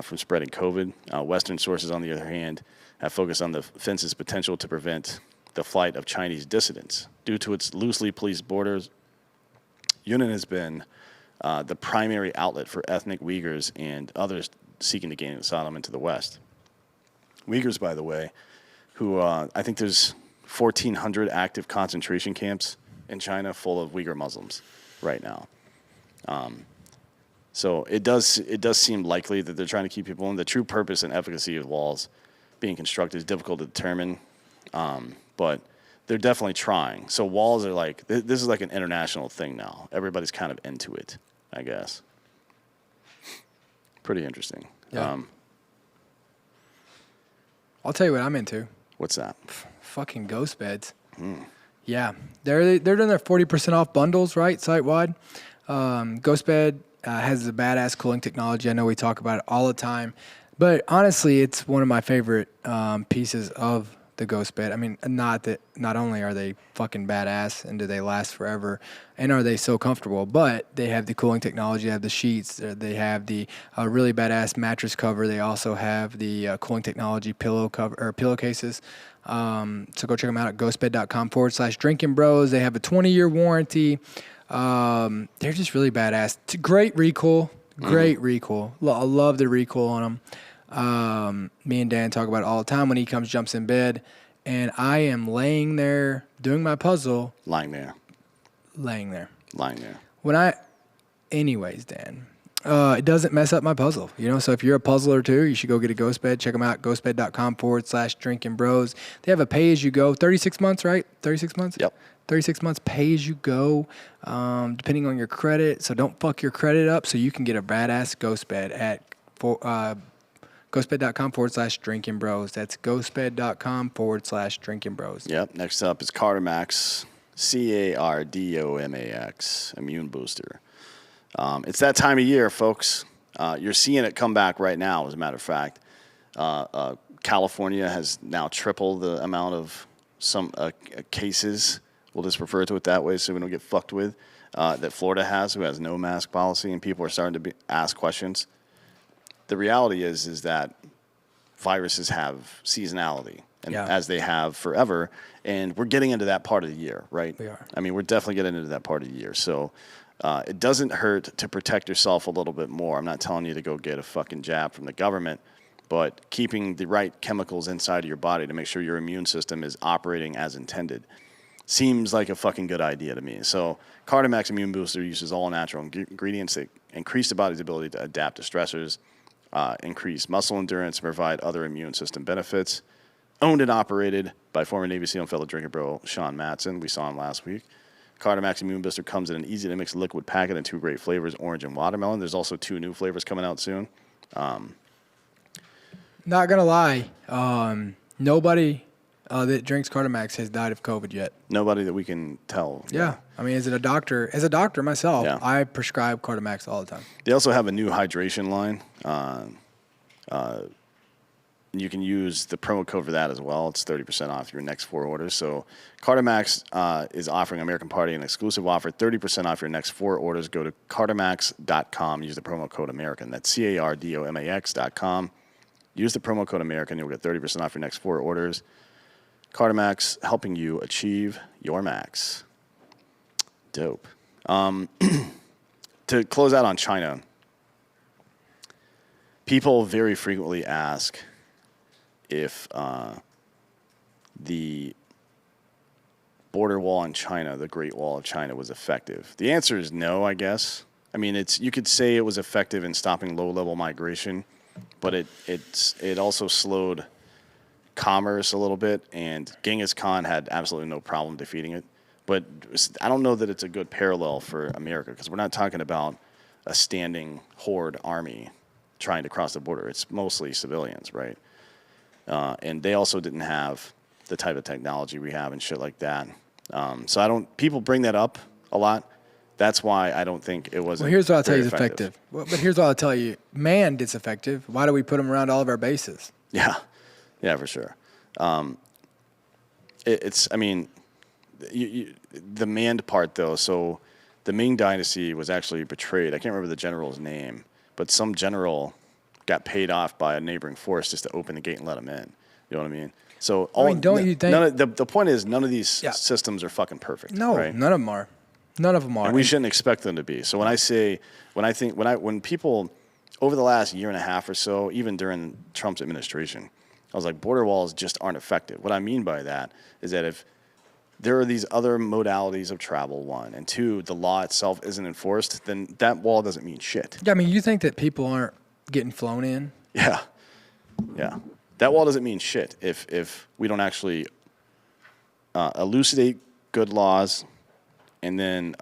from spreading COVID. Western sources, on the other hand, have focused on the fence's potential to prevent the flight of Chinese dissidents. Due to its loosely policed borders, Yunnan has been the primary outlet for ethnic Uyghurs and others seeking to gain asylum into the West. Uyghurs, by the way, who I think there's 1,400 active concentration camps in China full of Uyghur Muslims right now. So it does seem likely that they're trying to keep people in. The true purpose and efficacy of walls being constructed is difficult to determine, but they're definitely trying. So walls are like, this is like an international thing now. Everybody's kind of into it, I guess. Pretty interesting. Yeah. I'll tell you what I'm into. What's that? Fucking ghost beds. Yeah, they're doing their 40% off bundles, right, site-wide. Ghost bed has the badass cooling technology. I know we talk about it all the time, but honestly, it's one of my favorite pieces of the ghost bed. I mean, not only are they fucking badass and do they last forever, and are they so comfortable, but they have the cooling technology, they have the sheets, they have the really badass mattress cover. They also have the cooling technology pillow cover or pillowcases. So go check them out at ghostbed.com/drinking bros. They have a 20-year warranty. They're just really badass. Great recoil. Great recoil. I love the recoil on them. Me and Dan talk about it all the time when he jumps in bed, and I am laying there doing my puzzle. Lying there. Anyways, Dan, it doesn't mess up my puzzle, so if you're a puzzler too, you should go get a ghost bed. Check them out, ghostbed.com/drinking bros. They have a pay as you go, 36 months, right? 36 months? Yep. 36 months pay as you go, depending on your credit. So don't fuck your credit up so you can get a badass ghost bed at ghostbed.com/drinking bros. That's ghostbed.com/drinking bros. Yep. Next up is Cardomax, CARDOMAX, immune booster. It's that time of year, folks. You're seeing it come back right now, as a matter of fact. California has now tripled the amount of some cases. We'll just refer to it that way so we don't get fucked with. That Florida has, who has no mask policy, and people are starting to ask questions. The reality is that viruses have seasonality, and as they have forever, and we're getting into that part of the year, right? We are. I mean, we're definitely getting into that part of the year. So it doesn't hurt to protect yourself a little bit more. I'm not telling you to go get a fucking jab from the government, but keeping the right chemicals inside of your body to make sure your immune system is operating as intended seems like a fucking good idea to me. So Cardomax Immune Booster uses all natural ingredients that increase the body's ability to adapt to stressors, increase muscle endurance, and provide other immune system benefits. Owned and operated by former Navy SEAL and fellow drinker bro Sean Matson. We saw him last week. Cardomax Immune Booster comes in an easy-to-mix liquid packet in 2 great flavors, orange and watermelon. There's also 2 new flavors coming out soon. Not going to lie. Nobody that drinks Cardimax has died of COVID yet. Nobody that we can tell. Yeah. I mean, as a doctor myself, Yeah. I prescribe Cardimax all the time. They also have a new hydration line. You can use the promo code for that as well. It's 30% off your next 4 orders. So Cardimax is offering American Party an exclusive offer, 30% off your next 4 orders. Go to cardimax.com. Use the promo code American. That's CARDOMAX.com. Use the promo code American. You'll get 30% off your next 4 orders. Cardimax, helping you achieve your max. Dope. To close out on China, people very frequently ask if the border wall in China, the Great Wall of China, was effective. The answer is no, I guess. I mean, you could say it was effective in stopping low-level migration, but it also slowed commerce a little bit, and Genghis Khan had absolutely no problem defeating it. But I don't know that it's a good parallel for America, because we're not talking about a standing horde army trying to cross the border. It's mostly civilians, right? And they also didn't have the type of technology we have and shit like that. So people bring that up a lot. That's why I don't think it wasn't. Well, here's what I'll tell you is effective. Well, but here's what I'll tell you. Manned is effective. Why do we put them around all of our bases? Yeah, for sure. The manned part, though, so the Ming Dynasty was actually betrayed. I can't remember the general's name, but some general got paid off by a neighboring force just to open the gate and let him in. You know what I mean? So don't you think the point is none of these systems are fucking perfect. No, right? None of them are. None of them are. And we shouldn't expect them to be. So when people over the last year and a half or so, even during Trump's administration, I was like, border walls just aren't effective. What I mean by that is that if there are these other modalities of travel, 1, and 2, the law itself isn't enforced, then that wall doesn't mean shit. Yeah, I mean, you think that people aren't getting flown in? Yeah. That wall doesn't mean shit if we don't actually elucidate good laws, and then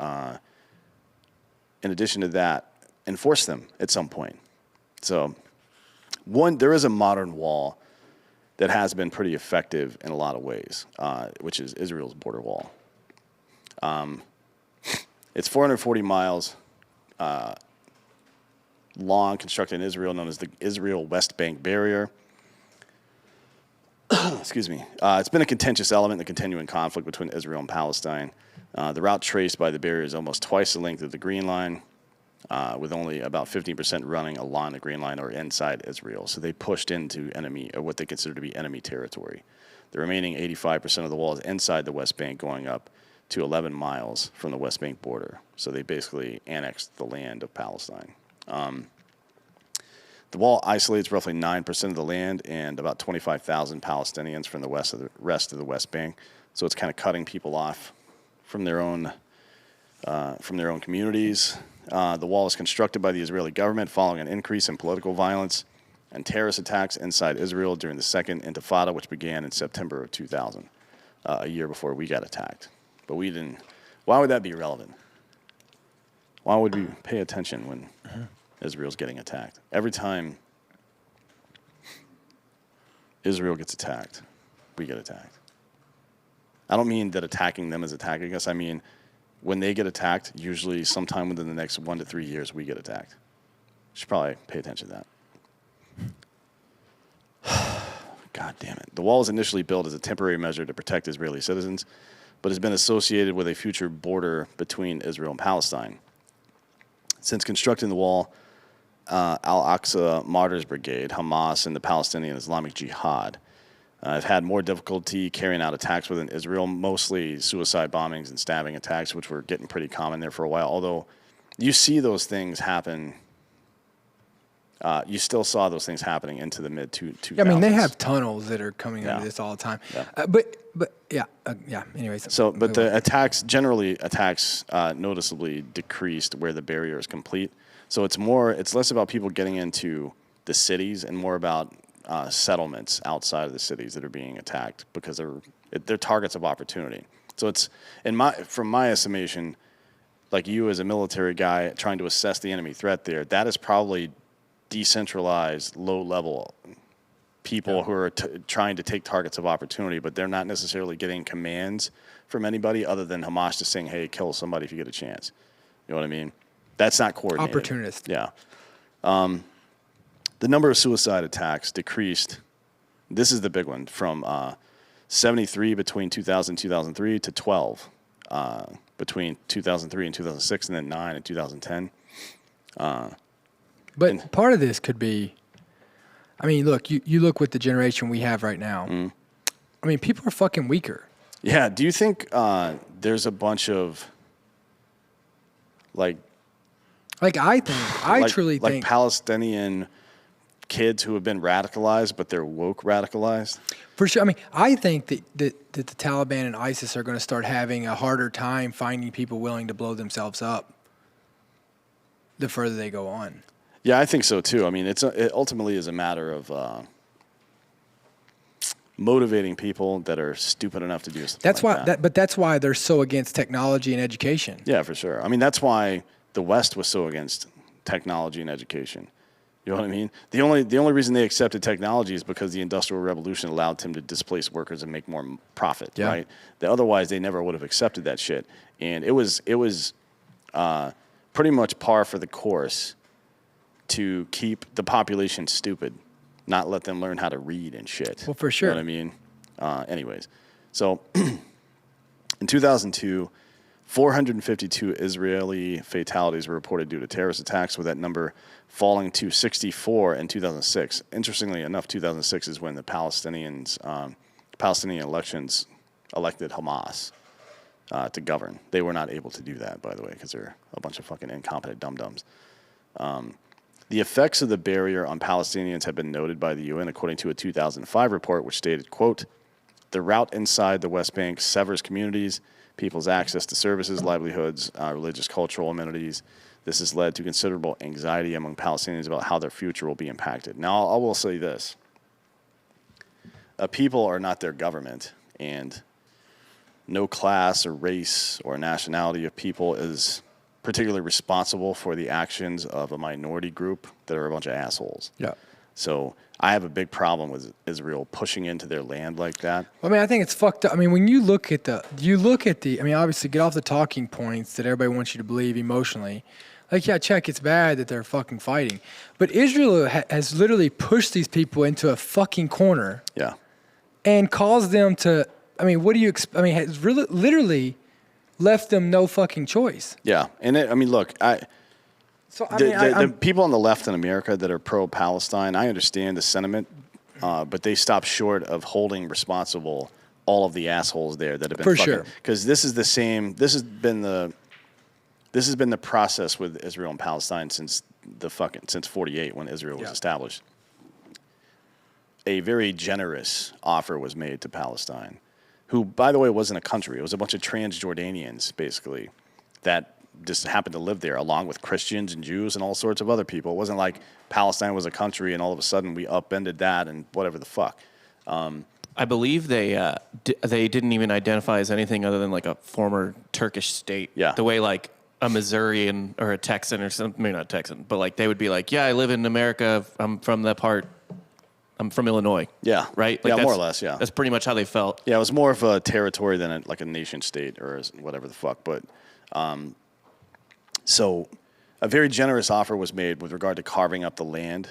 in addition to that, enforce them at some point. So, there is a modern wall that has been pretty effective in a lot of ways, which is Israel's border wall. It's 440 miles long, constructed in Israel, known as the Israel-West Bank Barrier. Excuse me. It's been a contentious element in the continuing conflict between Israel and Palestine. The route traced by the barrier is almost twice the length of the Green Line, with only about 15% running along the Green Line or inside Israel. So they pushed into what they consider to be enemy territory. The remaining 85% of the wall is inside the West Bank, going up to 11 miles from the West Bank border. So they basically annexed the land of Palestine. The wall isolates roughly 9% of the land and about 25,000 Palestinians from the rest of the West Bank. So it's kind of cutting people off from their own communities. The wall was constructed by the Israeli government following an increase in political violence and terrorist attacks inside Israel during the Second Intifada, which began in September of 2000, a year before we got attacked. But we didn't. Why would that be relevant? Why would we pay attention when Israel's getting attacked? Every time Israel gets attacked, we get attacked. I don't mean that attacking them is attacking us. I mean, when they get attacked, usually sometime within the next 1 to 3 years, we get attacked. Should probably pay attention to that. God damn it. The wall was initially built as a temporary measure to protect Israeli citizens, but has been associated with a future border between Israel and Palestine. Since constructing the wall, Al-Aqsa Martyrs Brigade, Hamas, and the Palestinian Islamic Jihad have had more difficulty carrying out attacks within Israel, mostly suicide bombings and stabbing attacks, which were getting pretty common there for a while. Although you see those things happen, you still saw those things happening into the mid-2000s. Yeah, I mean, they have tunnels that are coming under this all the time. Yeah. Anyways. So, but the attacks noticeably decreased where the barrier is complete. So it's less about people getting into the cities and more about settlements outside of the cities that are being attacked, because they're targets of opportunity. So it's from my estimation, like you as a military guy trying to assess the enemy threat there, that is probably decentralized, low level people who are trying to take targets of opportunity, but they're not necessarily getting commands from anybody other than Hamas just saying, hey, kill somebody if you get a chance. You know what I mean? That's not coordinated. Opportunist. Yeah. The number of suicide attacks decreased. This is the big one, from 73 between 2000 and 2003 to 12 between 2003 and 2006, and then 9 in 2010. But part of this could be, I mean, look, you look with the generation we have right now. I mean, people are fucking weaker. Yeah. Do you think there's a bunch of I truly think Palestinian kids who have been radicalized, but they're woke radicalized? For sure. I mean, I think that the Taliban and ISIS are going to start having a harder time finding people willing to blow themselves up the further they go on. Yeah, I think so too. I mean, it ultimately is a matter of motivating people that are stupid enough to do something. That's like why. But that's why they're so against technology and education. Yeah, for sure. I mean, that's why the West was so against technology and education. You know what I mean? The only reason they accepted technology is because the Industrial Revolution allowed them to displace workers and make more profit, right? Otherwise, they never would have accepted that shit. And it was pretty much par for the course to keep the population stupid, not let them learn how to read and shit. Well, for sure. You know what I mean? Anyways, so in 2002, 452 Israeli fatalities were reported due to terrorist attacks, with that number falling to 64 in 2006. Interestingly enough, 2006 is when the Palestinian elections elected Hamas to govern. They were not able to do that, by the way, because they're a bunch of fucking incompetent dum-dums. The effects of the barrier on Palestinians have been noted by the UN, according to a 2005 report, which stated, quote, the route inside the West Bank severs communities, people's access to services, livelihoods, religious, cultural amenities. This has led to considerable anxiety among Palestinians about how their future will be impacted. Now, I will say this. People are not their government, and no class or race or nationality of people is particularly responsible for the actions of a minority group that are a bunch of assholes. Yeah. So I have a big problem with Israel pushing into their land like that. I mean, I think it's fucked up. I mean, when you look at I mean, obviously get off the talking points that everybody wants you to believe emotionally. Like, yeah, check, it's bad that they're fucking fighting. But Israel has literally pushed these people into a fucking corner. Yeah. And caused them to, I mean, what do you, has really, literally left them no fucking choice. Yeah. And look, the people on the left in America that are pro-Palestine, I understand the sentiment, but they stop short of holding responsible all of the assholes there that have been sure. Because this has been the process with Israel and Palestine since 48 when Israel was established. A very generous offer was made to Palestine, who, by the way, wasn't a country. It was a bunch of Transjordanians, basically, that just happened to live there, along with Christians and Jews and all sorts of other people. It wasn't like Palestine was a country and all of a sudden we upended that and whatever the fuck. I believe they didn't even identify as anything other than like a former Turkish state. Yeah. The way like a Missourian or a Texan or something, maybe not Texan, but like they would be like, yeah, I live in America. I'm from Illinois. Yeah. Right? Yeah, Like more or less, yeah. That's pretty much how they felt. Yeah, it was more of a territory than a nation state or whatever the fuck. But so a very generous offer was made with regard to carving up the land.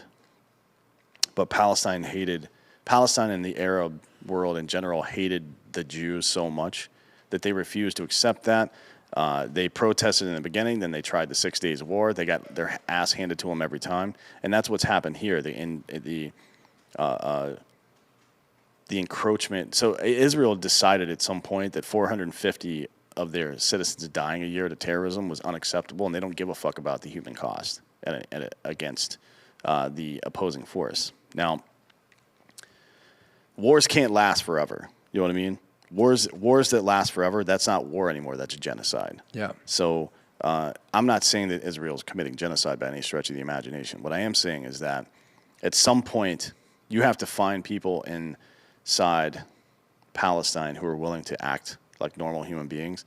But Palestine and the Arab world in general hated the Jews so much that they refused to accept that. They protested in the beginning, then they tried the 6 days of war. They got their ass handed to them every time. And that's what's happened here. The encroachment. So Israel decided at some point that 450 of their citizens dying a year to terrorism was unacceptable, and they don't give a fuck about the human cost against the opposing force. Now, wars can't last forever. You know what I mean? Wars that last forever, that's not war anymore. That's genocide. Yeah. So I'm not saying that Israel's committing genocide by any stretch of the imagination. What I am saying is that at some point, you have to find people inside Palestine who are willing to act like normal human beings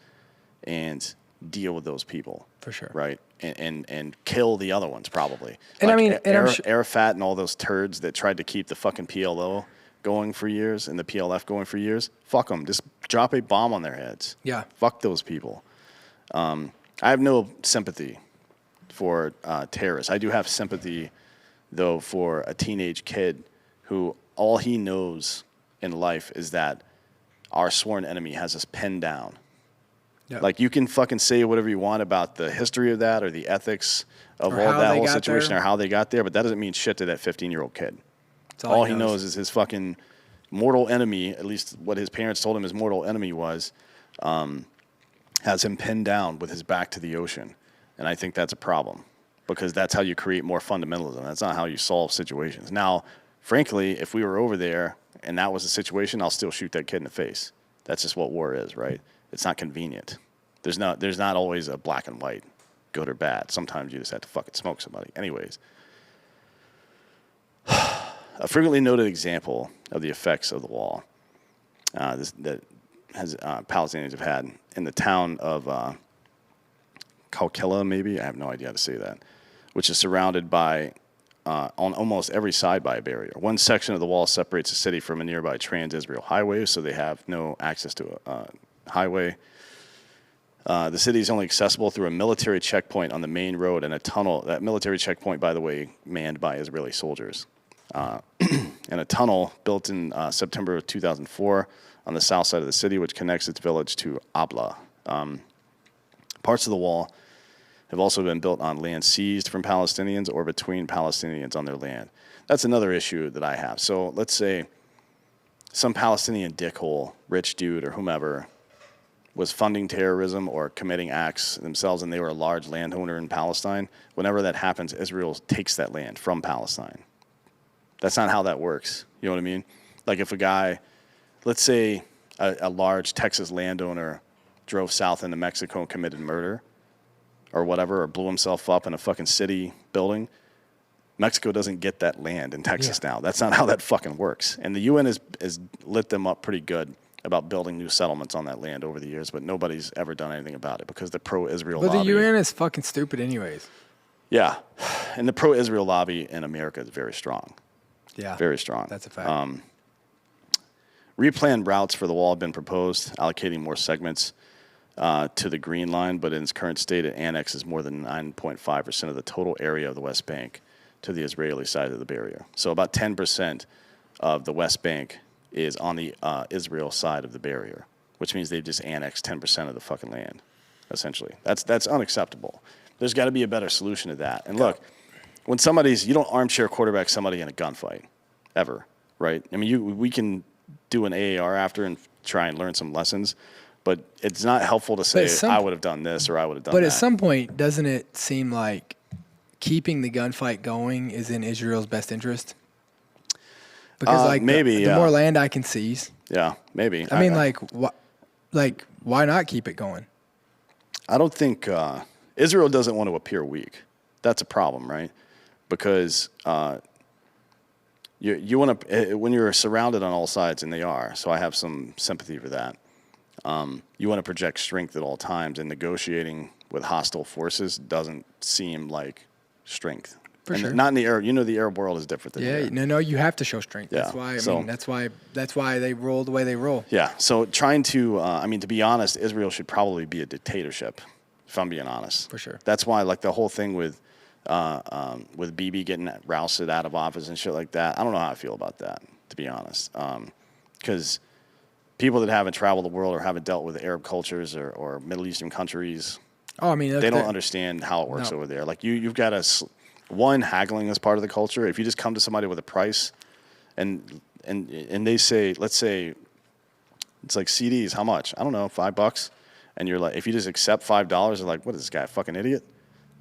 and deal with those people. For sure. Right? and kill the other ones probably. And like I mean, and Arafat and all those turds that tried to keep the fucking PLO going for years and the PLF going for years. Fuck them. Just drop a bomb on their heads. Yeah. Fuck those people. I have no sympathy for terrorists. I do have sympathy, though, for a teenage kid who all he knows in life is that our sworn enemy has us pinned down. Yep. Like, you can fucking say whatever you want about the history of that or the ethics of Or all how that they whole got situation there. or how they got there, but that doesn't mean shit to that 15-year-old kid. That's All he knows is his fucking mortal enemy, at least what his parents told him his mortal enemy was, has him pinned down with his back to the ocean. And I think that's a problem because that's how you create more fundamentalism. That's not how you solve situations. Now, frankly, if we were over there and that was the situation, I'll still shoot that kid in the face. That's just what war is, right? It's not convenient. There's not always a black and white, good or bad. Sometimes you just have to fucking smoke somebody. Anyways, a frequently noted example of the effects of the wall that Palestinians have had in the town of Kalkila, maybe, I have no idea how to say that, which is surrounded by, on almost every side by a barrier. One section of the wall separates the city from a nearby trans-Israel highway, so they have no access to a highway. The city is only accessible through a military checkpoint on the main road and a tunnel. That military checkpoint, by the way, manned by Israeli soldiers. And a tunnel built in September of 2004 on the south side of the city, which connects its village to Abla. Parts of the wall have also been built on land seized from Palestinians or between Palestinians on their land. That's another issue that I have. So let's say some Palestinian dickhole, rich dude or whomever, was funding terrorism or committing acts themselves, and they were a large landowner in Palestine. Whenever that happens, Israel takes that land from Palestine. That's not how that works. You know what I mean? Like if a guy, let's say a large Texas landowner drove south into Mexico and committed murder or whatever, or blew himself up in a fucking city building, Mexico doesn't get that land in Texas now. That's not how that fucking works. And the UN has lit them up pretty good about building new settlements on that land over the years, but nobody's ever done anything about it because the pro-Israel lobby... But the UN is fucking stupid anyways. Yeah. And the pro-Israel lobby in America is very strong. Yeah. Very strong. That's a fact. Replanned routes for the wall have been proposed, allocating more segments to the Green Line, but in its current state, it annexes more than 9.5% of the total area of the West Bank to the Israeli side of the barrier. So about 10% of the West Bank is on the Israel side of the barrier, which means they've just annexed 10% of the fucking land, essentially. That's unacceptable. There's got to be a better solution to that. And look, when you don't armchair quarterback somebody in a gunfight, ever, right? I mean, we can do an AAR after and try and learn some lessons, but it's not helpful to say, I would have done this or I would have done that. But at some point, doesn't it seem like keeping the gunfight going is in Israel's best interest? Because maybe, the more land I can seize. Yeah, maybe. I mean, why not keep it going? I don't think Israel doesn't want to appear weak. That's a problem, right? Because you want to, when you're surrounded on all sides, and they are, so I have some sympathy for that. You want to project strength at all times, and negotiating with hostile forces doesn't seem like strength. For sure. Not in the Arab. The Arab world is different than here. No, you have to show strength. Yeah. That's why. That's why they roll the way they roll. Yeah. So trying to, to be honest, Israel should probably be a dictatorship, if I'm being honest. For sure. That's why, like the whole thing with Bibi getting rousted out of office and shit like that. I don't know how I feel about that, to be honest, because people that haven't traveled the world or haven't dealt with Arab cultures or Middle Eastern countries, they don't understand how it works over there. Like you've got haggling is part of the culture. If you just come to somebody with a price, and they say, let's say, it's like CDs, how much? I don't know, $5, and you're like, if you just accept $5, they're like, what is this guy, a fucking idiot?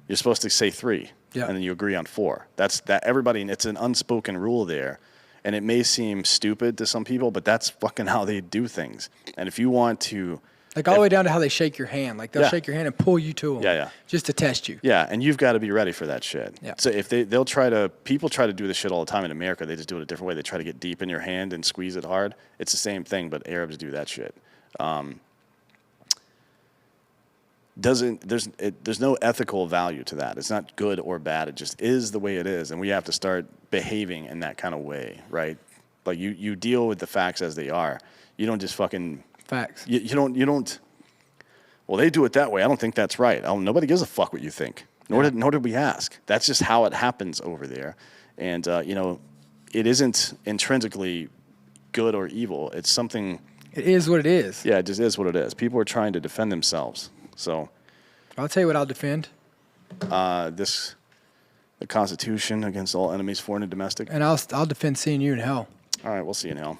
You're supposed to say $3, and then you agree on $4. That's that everybody. It's an unspoken rule there, and it may seem stupid to some people, but that's fucking how they do things. And if you want to. All the way down to how they shake your hand. Like they'll shake your hand and pull you to them. Yeah. Just to test you. Yeah, and you've got to be ready for that shit. Yeah. So if people try to do this shit all the time in America, they just do it a different way. They try to get deep in your hand and squeeze it hard. It's the same thing, but Arabs do that shit. there's no ethical value to that. It's not good or bad. It just is the way it is, and we have to start behaving in that kind of way, right? Like you deal with the facts as they are. You don't just fucking Facts. you don't. Well, they do it that way. I don't think that's right. Nobody gives a fuck what you think. Nor did we ask. That's just how it happens over there, and it isn't intrinsically good or evil. It's something. It is what it is. Yeah, it just is what it is. People are trying to defend themselves. So I'll tell you what I'll defend. the Constitution against all enemies, foreign and domestic. And I'll defend seeing you in hell. All right, we'll see you in hell.